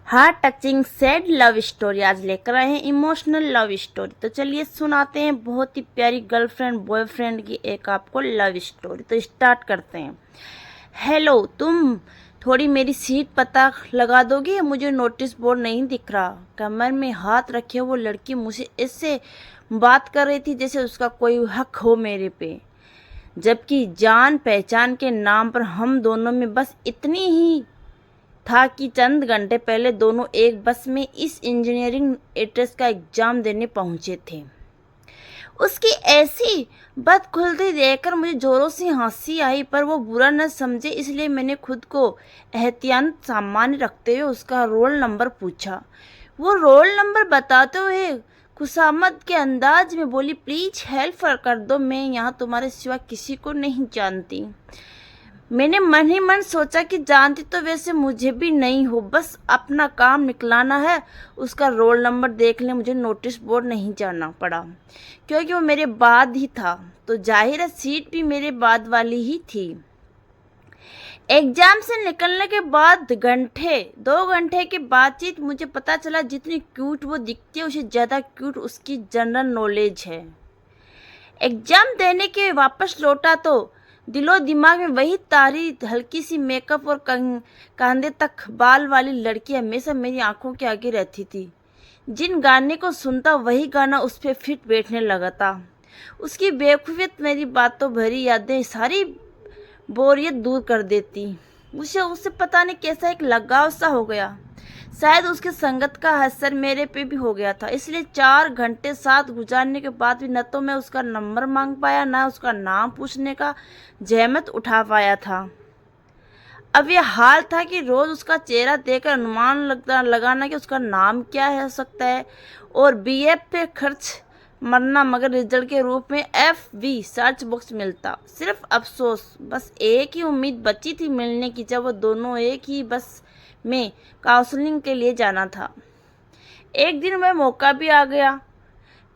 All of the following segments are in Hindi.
Heart touching sad love story आज लेकर आए हैं इमोशनल लव स्टोरी। तो चलिए सुनाते हैं बहुत ही प्यारी गर्लफ्रेंड बॉयफ्रेंड की एक आपको लव स्टोरी। तो स्टार्ट करते हैं। हेलो, तुम थोड़ी मेरी सीट पता लगा दोगी? मुझे नोटिस बोर्ड नहीं दिख रहा। कमर में हाथ रखे वो लड़की मुझसे ऐसे बात कर रही थी जैसे उसका कोई हक हो मेरे पे, जबकि जान पहचान के नाम पर हम दोनों में बस इतनी ही था कि चंद घंटे पहले दोनों एक बस में इस इंजीनियरिंग एंट्रेंस का एग्जाम देने पहुंचे थे। उसकी ऐसी बदखुल्दी देखकर मुझे जोरों से हंसी आई, पर वो बुरा न समझे इसलिए मैंने खुद को एहतियात सामान्य रखते हुए उसका रोल नंबर पूछा। वो रोल नंबर बताते हुए खुशामद के अंदाज में बोली, प्लीज हेल्प कर दो, मैं यहाँ तुम्हारे सिवा किसी को नहीं जानती। मैंने मन ही मन सोचा कि जानती तो वैसे मुझे भी नहीं हो, बस अपना काम निकलाना है। उसका रोल नंबर देखने मुझे नोटिस बोर्ड नहीं जाना पड़ा, क्योंकि वो मेरे बाद ही था, तो जाहिर है सीट भी मेरे बाद वाली ही थी। एग्जाम से निकलने के बाद 2 घंटे की बातचीत मुझे पता चला जितनी क्यूट वो दिखती है उससे ज़्यादा क्यूट उसकी जनरल नॉलेज है। एग्जाम देने के वापस लौटा तो दिलो दिमाग में वही तारी हल्की सी मेकअप और कंधे तक बाल वाली लड़की हमेशा मेरी आंखों के आगे रहती थी। जिन गाने को सुनता वही गाना उस पर फिट बैठने लगा था। उसकी बेवकूफ़ियत मेरी बातों भरी यादें सारी बोरियत दूर कर देती। मुझे उससे पता नहीं कैसा एक लगाव सा हो गया। शायद उसके संगत का असर मेरे पे भी हो गया था, इसलिए 4 घंटे साथ गुजारने के बाद भी न तो मैं उसका नंबर मांग पाया, न उसका नाम पूछने का जहमत उठा पाया था। अब यह हाल था कि रोज उसका चेहरा देखकर अनुमान लगाना कि उसका नाम क्या हो सकता है और बीएफ पे खर्च मरना, मगर रिजल्ट के रूप में FV सर्च बॉक्स मिलता। सिर्फ अफसोस, बस एक ही उम्मीद बची थी मिलने की, जब वो दोनों एक ही बस में काउंसलिंग के लिए जाना था। एक दिन वह मौका भी आ गया।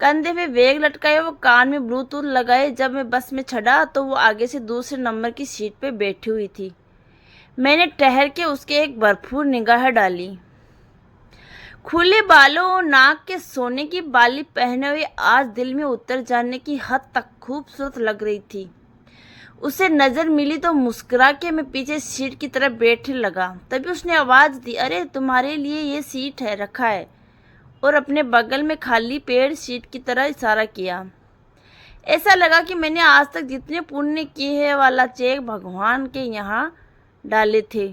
कंधे पे बैग लटकाए, वो कान में ब्लूटूथ लगाए। जब मैं बस में चढ़ा तो वो आगे से दूसरे नंबर की सीट पे बैठी हुई थी। मैंने ठहर के उसके एक भरपूर निगाह डाली। खुले बालों और नाक के सोने की बाली पहने हुए आज दिल में उतर जाने की हद तक खूबसूरत लग रही थी। उसे नजर मिली तो मुस्कुरा के मैं पीछे सीट की तरफ बैठने लगा। तभी उसने आवाज़ दी, अरे तुम्हारे लिए ये सीट है, रखा है, और अपने बगल में खाली पेड़ सीट की तरह इशारा किया। ऐसा लगा कि मैंने आज तक जितने पुण्य किए हैं वाला चेक भगवान के यहाँ डाले थे,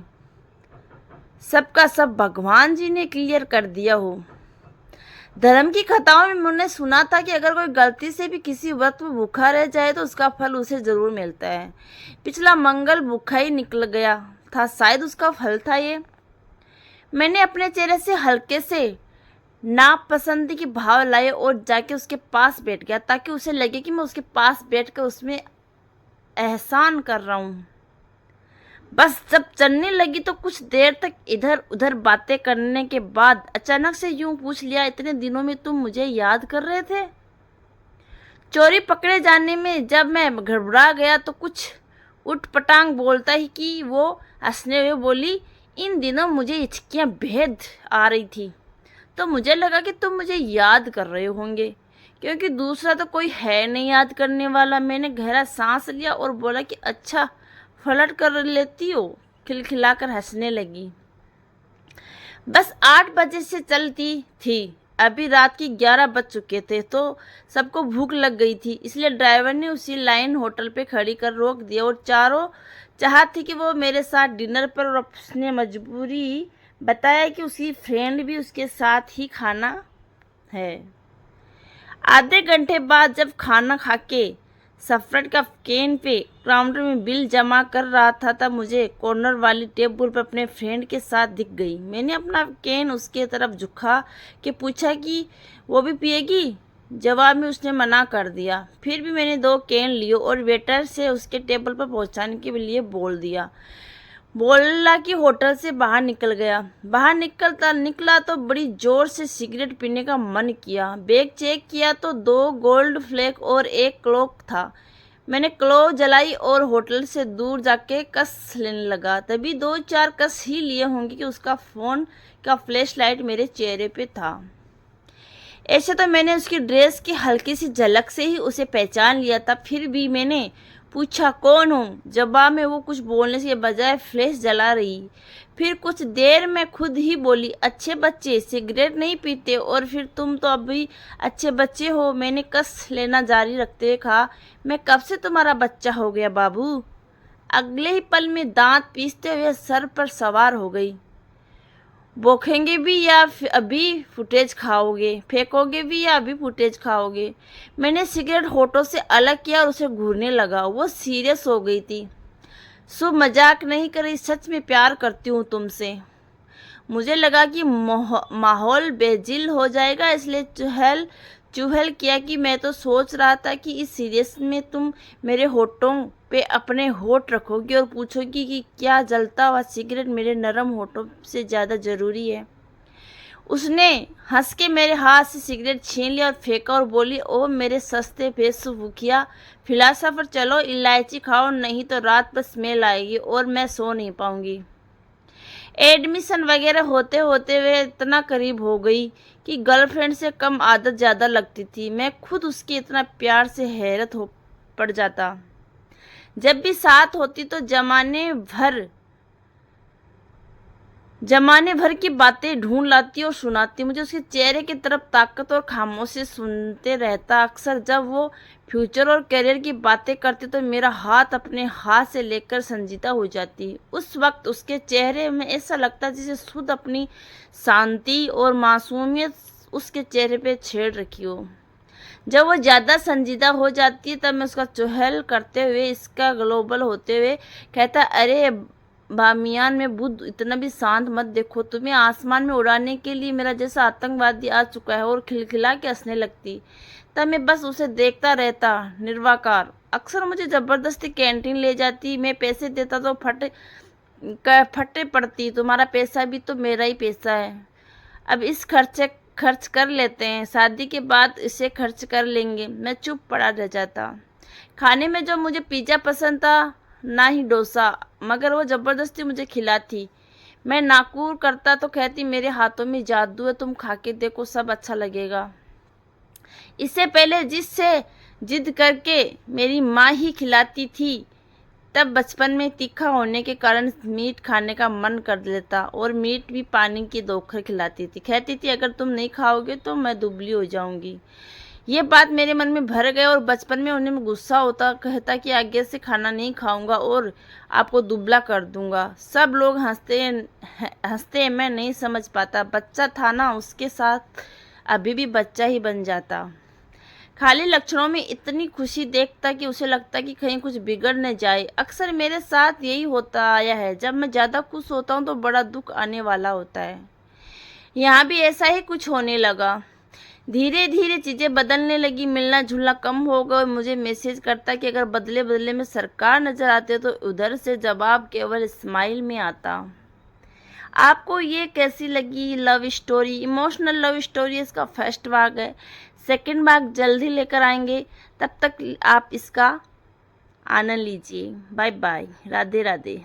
सबका सब भगवान जी ने क्लियर कर दिया हो। धर्म की कथाओं में मैंने सुना था कि अगर कोई गलती से भी किसी वक्त में भूखा रह जाए तो उसका फल उसे जरूर मिलता है। पिछला मंगल भूखा ही निकल गया था, शायद उसका फल था ये। मैंने अपने चेहरे से हल्के से नापसंदी की भाव लाए और जाके उसके पास बैठ गया, ताकि उसे लगे कि मैं उसके पास बैठकर उसमें एहसान कर रहा हूँ। बस जब चलने लगी तो कुछ देर तक इधर उधर बातें करने के बाद अचानक से यूं पूछ लिया, इतने दिनों में तुम मुझे याद कर रहे थे? चोरी पकड़े जाने में जब मैं घबरा गया तो कुछ उठपटांग बोलता ही कि वो हंसने हुए बोली, इन दिनों मुझे हिचकियां बेहद आ रही थी, तो मुझे लगा कि तुम मुझे याद कर रहे होंगे, क्योंकि दूसरा तो कोई है नहीं याद करने वाला। मैंने गहरा सांस लिया और बोला कि अच्छा, फ्लर्ट कर लेती हो? खिलखिलाकर हंसने लगी। बस 8 बजे से चलती थी, अभी रात की 11 बज चुके थे, तो सबको भूख लग गई थी, इसलिए ड्राइवर ने उसी लाइन होटल पे खड़ी कर रोक दिया और चारों चाहत थी कि वो मेरे साथ डिनर पर, और उसने मजबूरी बताया कि उसकी फ्रेंड भी उसके साथ ही खाना है। आधे घंटे बाद जब खाना खा के सफरत का कैन पे काउंटर में बिल जमा कर रहा था, तब मुझे कॉर्नर वाली टेबल पर अपने फ्रेंड के साथ दिख गई। मैंने अपना कैन उसके तरफ झुका के पूछा कि वो भी पिएगी। जवाब में उसने मना कर दिया। फिर भी मैंने 2 कैन लिए और वेटर से उसके टेबल पर पहुंचाने के लिए बोला कि होटल से बाहर निकल गया। बाहर निकला तो बड़ी जोर से सिगरेट पीने का मन किया। बैग चेक किया तो 2 गोल्ड फ्लेक और 1 क्लॉक था। मैंने क्लो जलाई और होटल से दूर जाके कस लेने लगा। तभी 2-4 कस ही लिए होंगे कि उसका फ़ोन का फ्लैश लाइट मेरे चेहरे पे था। ऐसे तो मैंने उसकी ड्रेस की हल्की सी झलक से ही उसे पहचान लिया था। फिर भी मैंने पूछा, कौन हो? जवाब में वो कुछ बोलने से बजाय फ्लैश जला रही। फिर कुछ देर में खुद ही बोली, अच्छे बच्चे सिगरेट नहीं पीते और फिर तुम तो अभी अच्छे बच्चे हो। मैंने कस लेना जारी रखते हुए कहा, मैं कब से तुम्हारा बच्चा हो गया बाबू? अगले ही पल में दांत पीसते हुए सर पर सवार हो गई। बोखेंगे भी या अभी फुटेज खाओगे? फेंकोगे भी या अभी फुटेज खाओगे? मैंने सिगरेट होठों से अलग किया और उसे घूरने लगा। वो सीरियस हो गई थी। शुभ मजाक नहीं कर रही, सच में प्यार करती हूँ तुमसे। मुझे लगा कि माहौल बेजिल हो जाएगा, इसलिए चुहल चुहल किया कि मैं तो सोच रहा था कि इस सीरियस में तुम मेरे होठों पे अपने होठ रखोगी और पूछोगी कि क्या जलता हुआ सिगरेट मेरे नरम होठों से ज़्यादा ज़रूरी है। उसने हंस के मेरे हाथ से सिगरेट छीन लिया और फेंका और बोली, ओ मेरे सस्ते बेसुखिया फिलासफर, चलो इलायची खाओ, नहीं तो रात पर स्मेल आएगी और मैं सो नहीं पाऊंगी। एडमिशन वगैरह होते होते वे इतना करीब हो गई कि गर्लफ्रेंड से कम आदत ज़्यादा लगती थी। मैं खुद उसके इतना प्यार से हैरत हो पड़ जाता। जब भी साथ होती तो जमाने भर की बातें ढूंढ लाती और सुनाती। मुझे उसके चेहरे की तरफ ताकत और खामोशी सुनते रहता। अक्सर जब वो फ्यूचर और करियर की बातें करती तो मेरा हाथ अपने हाथ से लेकर संजीदा हो जाती। उस वक्त उसके चेहरे में ऐसा लगता जैसे शुद्ध अपनी शांति और मासूमियत उसके चेहरे पे छेड़ रखी हो। जब वो ज़्यादा संजीदा हो जाती है तब मैं उसका चुहल करते हुए, इसका ग्लोबल होते हुए कहता, अरे बामियान में बुद्ध, इतना भी शांत मत देखो। तुम्हें आसमान में उड़ाने के लिए मेरा जैसा आतंकवादी आ चुका है। और खिलखिला के हंसने लगती। तब मैं बस उसे देखता रहता, निर्वाकार। अक्सर मुझे ज़बरदस्ती कैंटीन ले जाती। मैं पैसे देता तो फटे पड़ती, तुम्हारा पैसा भी तो मेरा ही पैसा है, अब इस खर्च कर लेते हैं, शादी के बाद इसे खर्च कर लेंगे। मैं चुप पड़ा रह जाता। खाने में जो मुझे पिज़्ज़ा पसंद था, ना ही डोसा, मगर वो ज़बरदस्ती मुझे खिलाती। मैं नाकूर करता तो कहती, मेरे हाथों में जादू है, तुम खा के देखो, सब अच्छा लगेगा। इससे पहले जिससे जिद करके मेरी माँ ही खिलाती थी, तब बचपन में तीखा होने के कारण मीट खाने का मन कर लेता और मीट भी पानी की धोकर खिलाती थी। कहती थी, अगर तुम नहीं खाओगे तो मैं दुबली हो जाऊंगी। ये बात मेरे मन में भर गई और बचपन में उन्हें गुस्सा होता, कहता कि आगे से खाना नहीं खाऊंगा और आपको दुबला कर दूंगा। सब लोग हंसते, मैं नहीं समझ पाता। बच्चा था ना, उसके साथ अभी भी बच्चा ही बन जाता। खाली लक्षणों में इतनी खुशी देखता कि उसे लगता कि कहीं कुछ बिगड़ न जाए। अक्सर मेरे साथ यही होता आया है। जब मैं ज़्यादा खुश होता हूँ तो बड़ा दुख आने वाला होता है। यहाँ भी ऐसा ही कुछ होने लगा। धीरे धीरे चीज़ें बदलने लगी। मिलना जुलना कम हो गया और मुझे मैसेज करता कि अगर बदले बदले में सरकार नज़र आते तो उधर से जवाब केवल स्माइल में आता। आपको ये कैसी लगी love story? Emotional love story इसका फर्स्ट भाग है। सेकंड भाग जल्द ही लेकर आएंगे। तब तक आप इसका आनंद लीजिए। Bye bye, Radhe Radhe.